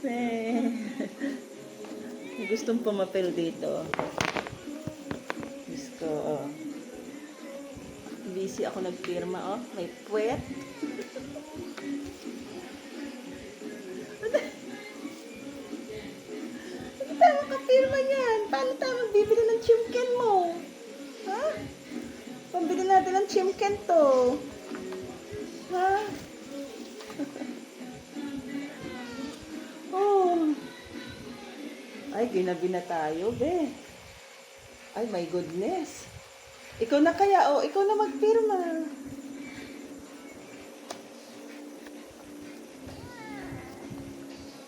May gustong pumapel dito. Diyos ko, oh. Busy ako nagpirma, oh. May puwet. Hindi tayo makapirma niyan. Paano tayo magbibili ng chimken mo? Ha? Pambili natin ng chimken to. Ha? Oh. Ay, ginabi na tayo, be. Ay, my goodness. Ikaw na kaya, oh. Ikaw na magpirma.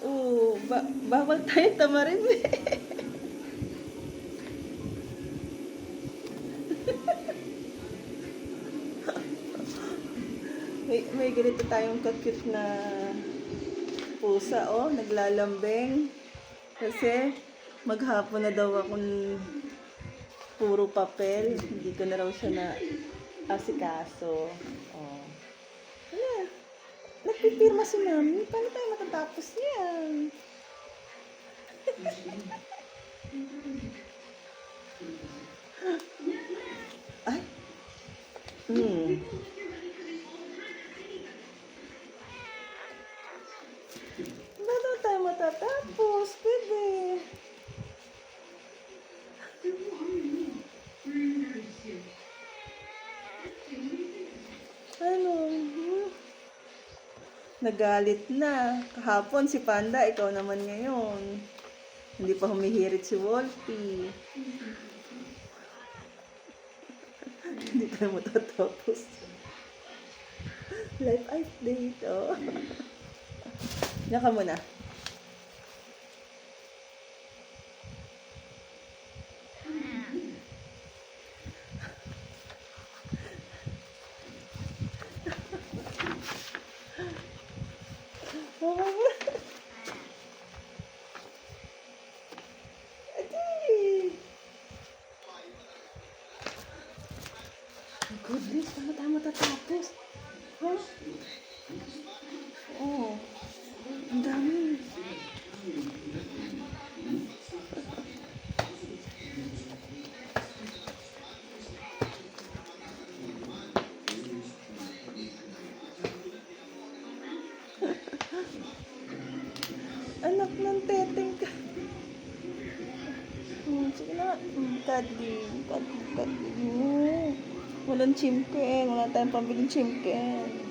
Oh, bawal tayo tamarin, be. may ganito tayong kakit na pusa, oh. Naglalambing. Kasi maghapon na daw akong puro papel. Hindi ko na raw siya na asikaso. Oh. Ayan. Nagpipirma si Mami. Paano tayo matatapos yan? Ay. Paano tayo matatapos, bebe? Ano? Nagalit na. Kahapon si Panda, ikaw naman ngayon. Hindi pa humihirit si Wolfie. Hindi tayo matatapos. Life update, oh. Diyan ka muna. Goodness, paano tayo matatapos? Ha? Oh, ang dami. Anak ng teteng ka. Sige na. Kadli. Walang chimken. Wala tayong pambiling chimken.